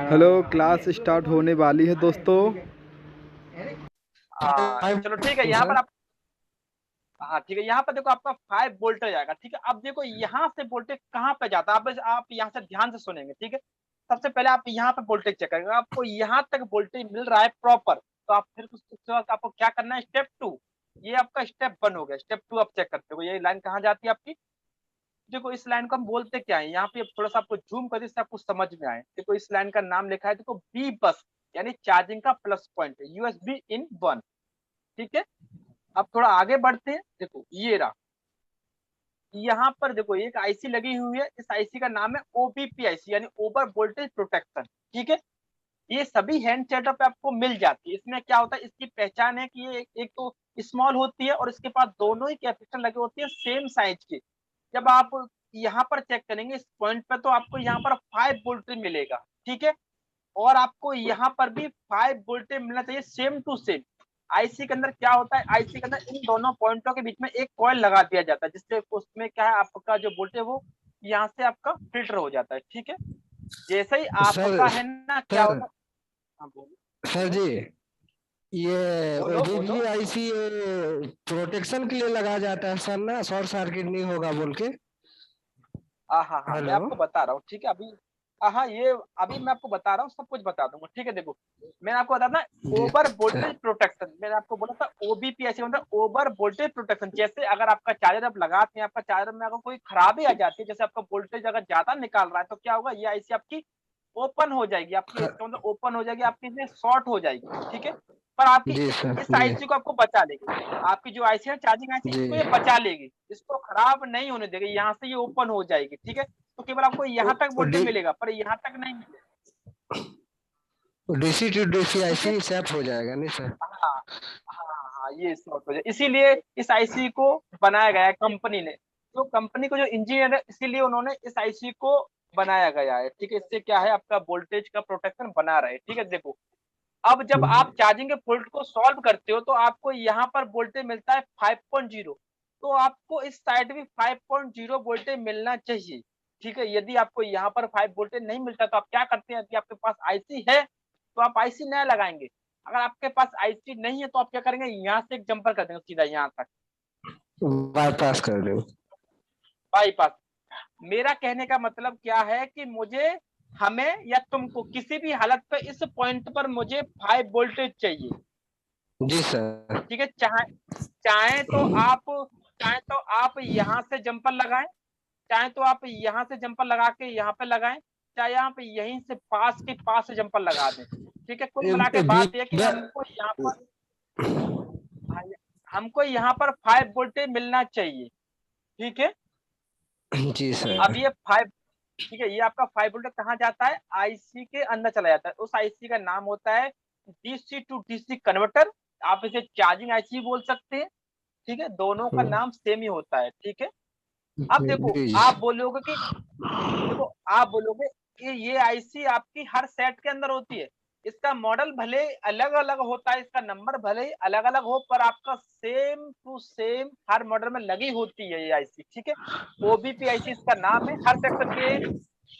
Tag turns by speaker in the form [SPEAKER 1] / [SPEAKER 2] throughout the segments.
[SPEAKER 1] Hello, class start होने वाली है दोस्तों।
[SPEAKER 2] चलो ठीक है। यहाँ पर आप, हाँ ठीक है, यहाँ पर देखो आपका 5 वोल्टेज आएगा। ठीक है, अब देखो यहाँ से वोल्टेज कहाँ पे जाता है, आप यहाँ से ध्यान से सुनेंगे। ठीक है, सबसे पहले आप यहाँ पे वोल्टेज चेक करेंगे, आपको यहाँ तक वोल्टेज मिल रहा है प्रॉपर, तो आप फिर उसके बाद आपको क्या करना है, स्टेप 2। ये आपका स्टेप 1 हो गया, स्टेप 2 आप चेक करते हो, ये लाइन कहाँ जाती है आपकी। देखो इस लाइन को हम बोलते क्या है, यहाँ पे थोड़ा सा आपको जूम कर जिससे आपको समझ में आए। देखो इस लाइन का नाम लिखा है, देखो बी बस, यानी चार्जिंग का प्लस पॉइंट, यूएसबी इन 1। ठीक है, अब थोड़ा आगे बढ़ते हैं। देखो ये रहा, यहाँ पर देखो एक आईसी लगी हुई है, इस आईसी का नाम है ओबीपी आईसी, यानी ओवर वोल्टेज प्रोटेक्शन। ठीक है, ये सभी हैंड सेटअप पे आपको मिल जाती है। इसमें क्या होता है, इसकी पहचान है कि ये एक तो स्मॉल होती है और इसके पास दोनों ही कैपेसिटर लगे होते हैं सेम साइज के। जब आप यहाँ पर चेक करेंगे इस पॉइंट पे, तो आपको यहाँ पर 5 वोल्टेज मिलेगा। ठीक है, और आपको यहाँ पर भी 5 वोल्टेज मिलना चाहिए, सेम टू सेम। आईसी के अंदर क्या होता है, आईसी के अंदर इन दोनों पॉइंटों के बीच में एक कॉइल लगा दिया जाता है, जिससे उसमें क्या है, आपका जो वोल्टेज वो यहाँ से आपका फिल्टर हो जाता है। ठीक है, जैसे ही
[SPEAKER 3] सर
[SPEAKER 2] आपका है ना, क्या
[SPEAKER 3] सर
[SPEAKER 2] होता है। हाँ बोलो
[SPEAKER 3] सर
[SPEAKER 2] बोलो
[SPEAKER 3] जी, ये
[SPEAKER 2] बोलो बोलो।
[SPEAKER 3] ओबीजी आईसी प्रोटेक्शन के लिए लगाया जाता है सर ना, शॉर्ट सर्किट नहीं होगा बोल के।
[SPEAKER 2] हाँ हाँ हाँ, मैं
[SPEAKER 3] हेलो।
[SPEAKER 2] आपको बता रहा हूँ। ठीक है, अभी हाँ हाँ, ये अभी मैं आपको बता रहा हूँ, सब कुछ बता दूंगा। ठीक है, देखो मैंने आपको बताया था
[SPEAKER 3] जी
[SPEAKER 2] ओवर
[SPEAKER 3] सर।
[SPEAKER 2] वोल्टेज प्रोटेक्शन, मैंने आपको बोला था ओबीपी ऐसे मतलब ओवर वोल्टेज प्रोटेक्शन। जैसे अगर आपका चार्जर आप लगाते हैं, आपका चार्जर में अगर कोई खराबी आ जाती है, जैसे आपका वोल्टेज अगर ज्यादा निकाल रहा है, तो क्या होगा, ये आईसी आपकी ओपन हो जाएगी, आपकी
[SPEAKER 3] ख-
[SPEAKER 2] इसका मतलब ओपन हो जाएगी, आपकी इसमें शॉर्ट हो जाएगी। ठीक है, पर आपकी
[SPEAKER 3] जी सर
[SPEAKER 2] इस
[SPEAKER 3] जी।
[SPEAKER 2] आईसी को आपको बचा लेगी। आपकी जो आईसी है चार्जिंग आईसी,
[SPEAKER 3] जी।
[SPEAKER 2] इसको ये बचा लेगी, इसको खराब नहीं होने देगी, यहाँ से ये ओपन हो जाएगी। ठीक है, तो केवल आपको
[SPEAKER 3] ओ,
[SPEAKER 2] यहाँ तक
[SPEAKER 3] ओ,
[SPEAKER 2] वोल्टेज
[SPEAKER 3] डी,
[SPEAKER 2] मिलेगा, पर यहाँ तक नहीं मिलेगा।
[SPEAKER 3] डीसी टू डीसी
[SPEAKER 2] ठीक है,
[SPEAKER 3] आईसी सेफ हो जाएगा नहीं सर।
[SPEAKER 2] हाँ हाँ हाँ, ये शॉर्ट हो जाए, इसीलिए इस आईसी को बनाया गया है कंपनी ने। तो कंपनी को जो इंजीनियर है, इसीलिए उन्होंने इस आईसी को बनाया गया है। ठीक है, इससे क्या है, आपका वोल्टेज का प्रोटेक्शन बना रहे। ठीक है, देखो अब जब आप चार्जिंग के पोर्ट को सॉल्व करते हो, तो आपको यहाँ पर वोल्टेज मिलता है 5.0, तो आपको इस साइड भी 5.0 वोल्टेज मिलना चाहिए। ठीक है, यदि आपको यहाँ पर 5 वोल्टेज नहीं मिलता, तो आप क्या करते हैं, यदि आपके पास आईसी है तो आप आईसी नया लगाएंगे। अगर आपके पास आईसी नहीं है, तो आप क्या करेंगे, यहाँ से एक जंपर कर देंगे सीधा यहाँ तक,
[SPEAKER 3] बाईपास कर दो।
[SPEAKER 2] बाईपास। मेरा कहने का मतलब क्या है कि मुझे, हमें या तुमको किसी भी हालत पे इस पॉइंट पर मुझे 5 वोल्टेज चाहिए।
[SPEAKER 3] जी सर।
[SPEAKER 2] ठीक है, चाहे चाहे तो आप चाहे तो आप यहाँ से जंपर लगाएं, चाहे तो आप यहाँ से जंपर लगा के यहाँ पे लगाएं, चाहे यहाँ पे यहीं से पास के पास से जंपर लगा दें। ठीक है, कुल मिला के बात यह कि
[SPEAKER 3] वीवो।
[SPEAKER 2] हमको यहाँ पर 5 वोल्टेज मिलना चाहिए। ठीक है,
[SPEAKER 3] जी
[SPEAKER 2] अब
[SPEAKER 3] सर।
[SPEAKER 2] ये 5, ठीक है, ये आपका 5 वोल्टेज कहाँ जाता है, आईसी के अंदर चला जाता है। उस आईसी का नाम होता है डीसी टू डीसी कन्वर्टर, आप इसे चार्जिंग आईसी बोल सकते हैं। ठीक है, दोनों का नाम सेम ही होता है। ठीक है, अब
[SPEAKER 3] जी
[SPEAKER 2] देखो
[SPEAKER 3] जी।
[SPEAKER 2] आप बोलोगे कि, देखो आप बोलोगे कि ये आईसी आपकी हर सेट के अंदर होती है, इसका मॉडल भले अलग अलग होता है, इसका नंबर भले ही अलग अलग हो, पर आपका सेम टू सेम हर मॉडल में लगी होती है ये आईसी। ठीक है, ओबीपी आईसी इसका नाम है, हर सेक्शन के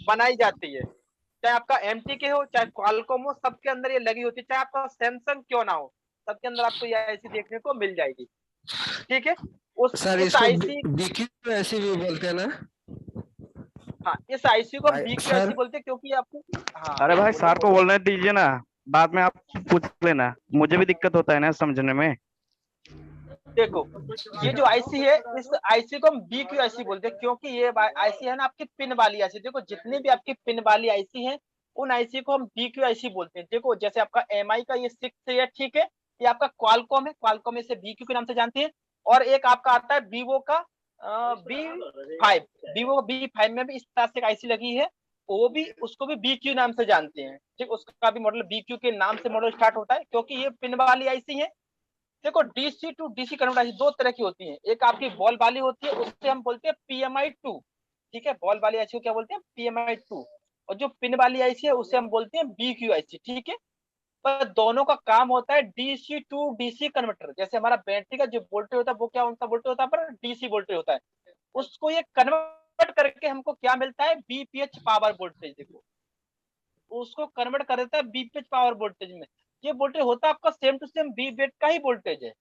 [SPEAKER 2] बनाई जाती है, चाहे आपका एमटी के हो चाहे क्वालकॉम हो, सबके अंदर ये लगी होती है, चाहे आपका सैमसंग क्यों ना हो, सबके अंदर आपको ये आईसी देखने को मिल जाएगी। ठीक है, उस
[SPEAKER 3] सर
[SPEAKER 2] इस
[SPEAKER 3] इसको
[SPEAKER 2] आईसी,
[SPEAKER 3] बीक्यू ऐसे भी बोलते हैं ना।
[SPEAKER 2] हाँ इस आईसी को हम बीक्यू
[SPEAKER 3] सर।
[SPEAKER 2] आईसी बोलते हैं, क्योंकि आपको, हाँ
[SPEAKER 4] अरे भाई
[SPEAKER 2] बोलो
[SPEAKER 4] सर को
[SPEAKER 2] बोलो।
[SPEAKER 4] बोलने दीजिए ना, बाद में आप पूछ लेना, मुझे भी दिक्कत होता है ना समझने में।
[SPEAKER 2] देखो ये जो आईसी है, इस आईसी को हम बीक्यू आईसी बोलते हैं, क्योंकि ये आईसी है ना आपकी पिन वाली आईसी। देखो जितनी भी आपकी पिन वाली आईसी है, उन आईसी को हम बीक्यू आईसी बोलते हैं। देखो जैसे आपका एमआई का ये 6 है, ठीक है, ये आपका क्वालकॉम है, क्वालकॉम इसे बीक्यू के नाम से जानते हैं। और एक आपका आता है वीवो का बी 5, वीवो बी 5 में भी इस तरह से आईसी लगी है, वो भी, उसको भी बीक्यू नाम से जानते हैं। ठीक, उसका भी मॉडल बीक्यू के नाम से मॉडल स्टार्ट होता है, क्योंकि ये पिन वाली आईसी है। देखो डीसी टू डीसी कन्वर्टर दो तरह की होती है, एक आपकी बॉल वाली होती है, उससे हम बोलते हैं पीएमआई 2। ठीक है, बॉल वाली आईसी को क्या बोलते हैं, पीएमआई 2। और जो पिन वाली आईसी है उसे हम बोलते हैं बीक्यू आईसी। ठीक है, पर दोनों का काम होता है डीसी टू डीसी कन्वर्टर। जैसे हमारा बैटरी का जो वोल्टेज होता है, वो क्या होता है, वोल्टेज होता है, पर डीसी वोल्टेज होता है, उसको ये कन्वर्ट करके हमको क्या मिलता है, बीपीएच पावर वोल्टेज। देखो उसको कन्वर्ट कर देता है बीपीएच पावर वोल्टेज में। ये वोल्टेज होता है आपका सेम टू सेम बी बेट का ही वोल्टेज है।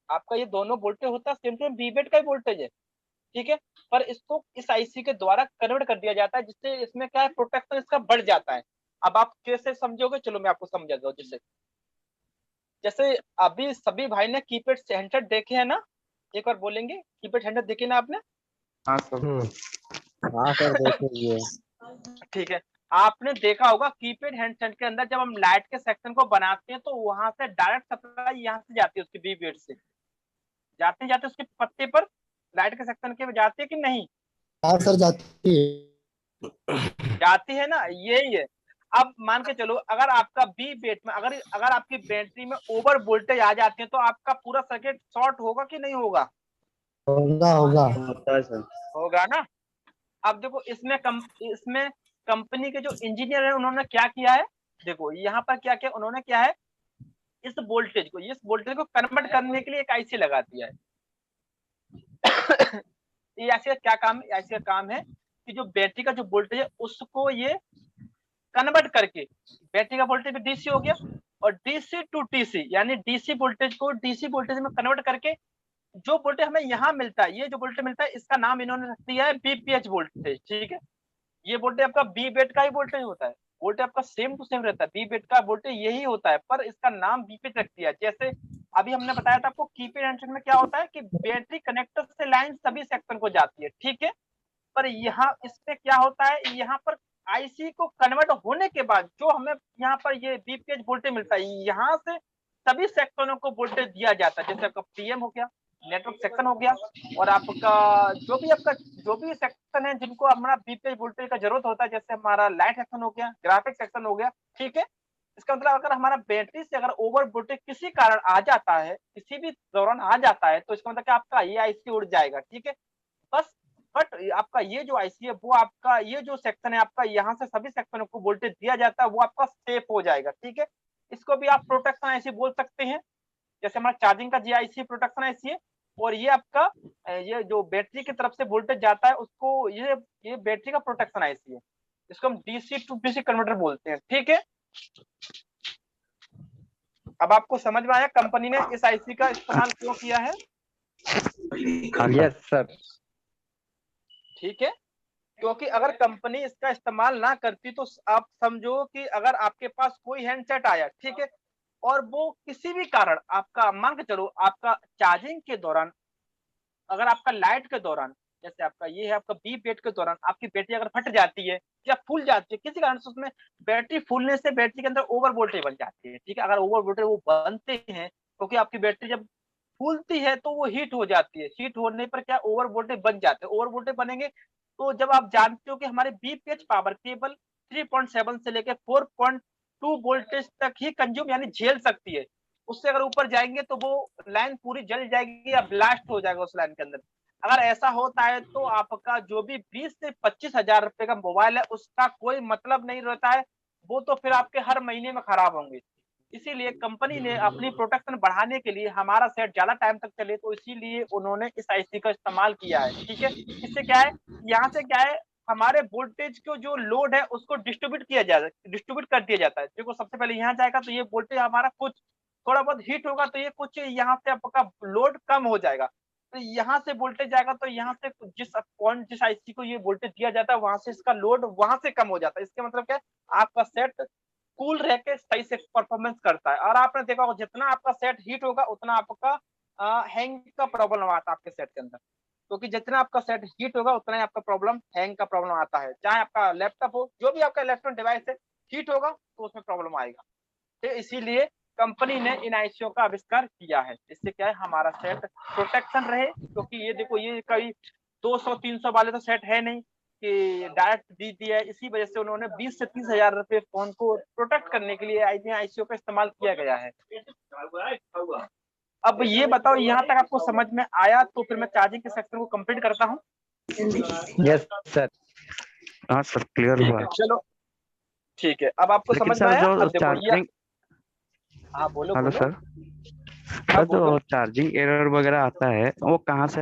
[SPEAKER 2] आपका ये दोनों वोल्टेज होता है सेम टू सेम बी बेट का ही वोल्टेज है, ठीक है। पर इसको इस आईसी के द्वारा कन्वर्ट कर दिया जाता है, जिससे इसमें क्या है, प्रोटेक्शन इसका बढ़ जाता है। अब आप कैसे समझोगे, चलो मैं आपको समझा दूं। जैसे जैसे अभी सभी भाई ने कीपैड हैंडसेट देखे हैं ना, एक बार बोलेंगे कीपैड हैंडसेट देखे ना आपने?
[SPEAKER 4] हाँ सर।
[SPEAKER 3] हाँ सर देखेंगे।
[SPEAKER 2] ठीक है, आपने देखा होगा कीपैड हैंडसेट के अंदर जब हम लाइट के सेक्शन को बनाते हैं तो वहां से डायरेक्ट सप्लाई यहाँ से जाती है, उसकी बी बेट से जाते जाते उसके पत्ते पर लाइट के सेक्शन के जाती है कि नहीं?
[SPEAKER 3] हाँ सर जाती है।
[SPEAKER 2] जाती है ना, यही है। अब मान के चलो अगर आपका बी बेट में अगर अगर आपकी बैटरी में ओवर वोल्टेज आ जाती है तो आपका पूरा सर्किट शॉर्ट होगा कि नहीं होगा?
[SPEAKER 3] होगा होगा।
[SPEAKER 4] होता है सर।
[SPEAKER 2] होगा ना। अब देखो इसमें कंपनी के जो इंजीनियर है उन्होंने क्या किया है, देखो यहाँ पर क्या किया उन्होंने, क्या है, इस वोल्टेज को कन्वर्ट करने के लिए एक आईसी लगा दिया है। ये आईसी का क्या काम है? आईसी का काम है कि जो बैटरी का जो वोल्टेज है उसको ये कन्वर्ट करके, बैटरी का वोल्टेज डीसी हो गया और डीसी टू डीसी यानी डीसी वोल्टेज को डीसी वोल्टेज में कन्वर्ट करके जो वोल्टेज हमें यहाँ मिलता है, ये जो वोल्टेज मिलता है इसका नाम इन्होंने रख दिया है बीपीएच वोल्टेज, ठीक है। ये वोल्टेज आपका बी बेट का ही वोल्टेज होता है, वोल्टेज आपका सेम टू सेम रहता है, बी बेट का वोल्टेज यही होता है, पर इसका नाम बीपीएच रख दिया है। जैसे अभी हमने बताया था आपको कीपैड हैंडसेट में क्या होता है कि बैटरी कनेक्टर से लाइन सभी सेक्शन को जाती है, ठीक है। पर यहाँ इसमें क्या होता है, यहाँ पर आईसी को कन्वर्ट होने के बाद जो हमें यहाँ पर ये बीपीएच वोल्टेज मिलता है, यहाँ से सभी सेक्शनों को वोल्टेज दिया जाता है। जैसे आपका पीएम हो गया, नेटवर्क सेक्शन हो गया, और आपका जो भी सेक्शन है जिनको हमारा बीपीएच वोल्टेज का जरूरत होता है, जैसे हमारा लाइट सेक्शन हो गया, ग्राफिक सेक्शन हो गया, ठीक है। इसका मतलब अगर हमारा बैटरी से अगर ओवर वोल्टेज किसी कारण आ जाता है, किसी भी दौरान आ जाता है, तो इसका मतलब आपका ये आईसी उड़ जाएगा, ठीक है। बस बट आपका ये जो आईसी है वो आपका ये जो सेक्शन है आपका, यहाँ से सभी सेक्शनों को वोल्टेज दिया जाता है, वो आपका सेफ हो जाएगा, ठीक है। इसको भी आप प्रोटेक्शन आईसी बोल सकते हैं। जैसे हमारा चार्जिंग का जीआईसी प्रोटेक्शन आईसी है, और ये आपका ये जो बैटरी की तरफ से वोल्टेज जाता है उसको ये बैटरी का प्रोटेक्शन आईसी है, इसको हम डीसी टू डीसी कन्वर्टर बोलते हैं, ठीक है। अब आपको समझ में आया कंपनी ने इस आईसी का इस्तेमाल क्यों किया है?
[SPEAKER 3] Yes sir.
[SPEAKER 2] ठीक है, क्योंकि अगर कंपनी इसका इस्तेमाल ना करती तो आप समझो कि अगर आपके पास कोई हैंडसेट आया, ठीक है, और वो किसी भी कारण आपका मान के चलो आपका चार्जिंग के दौरान, अगर आपका लाइट के दौरान, जैसे आपका ये है आपका बी बेट के दौरान आपकी बैटरी अगर फट जाती है या फूल जाती है किसी कारण से, उसमें बैटरी फूलने से बैटरी के अंदर ओवर वोल्टेज बन जाती है, ठीक है। अगर ओवर वोल्टेज वो बनते हैं क्योंकि आपकी बैटरी जब फूलती है तो वो हीट हो जाती है, हीट होने पर क्या ओवर वोल्टेज बन जाते हैं, ओवर वोल्टेज बनेंगे तो जब आप जानते हो कि हमारे बीपीएच पावर केवल 3.7 से लेकर 4.2 वोल्टेज तक ही कंज्यूम यानी झेल सकती है, उससे अगर ऊपर जाएंगे तो वो लाइन पूरी जल जाएगी या ब्लास्ट हो जाएगा उस लाइन के अंदर। अगर ऐसा होता है तो आपका जो भी 20 से 25 हजार रुपए का मोबाइल है उसका कोई मतलब नहीं रहता है, वो तो फिर आपके हर महीने में खराब होंगे। इसीलिए कंपनी ने अपनी प्रोटेक्शन बढ़ाने के लिए हमारा सेट ज्यादा टाइम तक चले तो इसीलिए उन्होंने इस आईसी का इस्तेमाल किया है, ठीक है। इससे क्या है, यहाँ से क्या है, हमारे वोल्टेज को जो लोड है उसको डिस्ट्रीब्यूट कर दिया जाता है। देखो सबसे पहले यहाँ जाएगा तो ये वोल्टेज हमारा कुछ थोड़ा बहुत हीट होगा तो ये कुछ यहाँ से आपका लोड कम हो जाएगा, तो यहाँ से वोल्टेज जाएगा तो यहाँ से जिस आईसी को ये वोल्टेज दिया जाता है वहां से इसका लोड वहां से कम हो जाता है। इसके मतलब क्या है, आपका सेट कूल रह के सही से परफॉर्मेंस करता है। और आपने देखा होगा जितना आपका सेट हीट होगा उतना आपका हैंग का प्रॉब्लम आता है आपके सेट के अंदर, क्योंकि जितना आपका सेट हीट होगा उतना ही आपका प्रॉब्लम हैंग का प्रॉब्लम आता है। चाहे आपका लैपटॉप हो, जो भी आपका इलेक्ट्रॉनिक डिवाइस है, हीट होगा तो उसमें प्रॉब्लम आएगा। तो इसीलिए कंपनी ने इन आईसीओ का आविष्कार किया है, इससे क्या है हमारा सेट प्रोटेक्शन रहे। क्योंकि ये देखो ये कई 200-300 वाले तो सेट है नहीं कि डायरेक्ट दी दिया है, इसी वजह से उन्होंने 20 से 30 हजार रुपए फोन को प्रोटेक्ट करने के लिए आईसीओ का इस्तेमाल किया गया है। अब ये बताओ यहाँ तक आपको समझ में आया, तो फिर मैं चार्जिंग के सेक्शन को कंप्लीट करता हूँ।
[SPEAKER 3] Yes sir.
[SPEAKER 4] हाँ सर क्लियर हुआ।
[SPEAKER 2] चलो ठीक है, अब आपको
[SPEAKER 4] लेकिन
[SPEAKER 2] समझ में
[SPEAKER 4] सर
[SPEAKER 2] आया।
[SPEAKER 4] जो
[SPEAKER 2] अब देखो ये,
[SPEAKER 4] चार्जिंग,
[SPEAKER 2] हाँ बोलो
[SPEAKER 4] हेलो
[SPEAKER 2] बोलो।
[SPEAKER 4] सर,
[SPEAKER 2] हाँ
[SPEAKER 4] जो
[SPEAKER 2] बोलो।
[SPEAKER 4] चार्जिंग एरर वगैरह आता है वो कहाँ से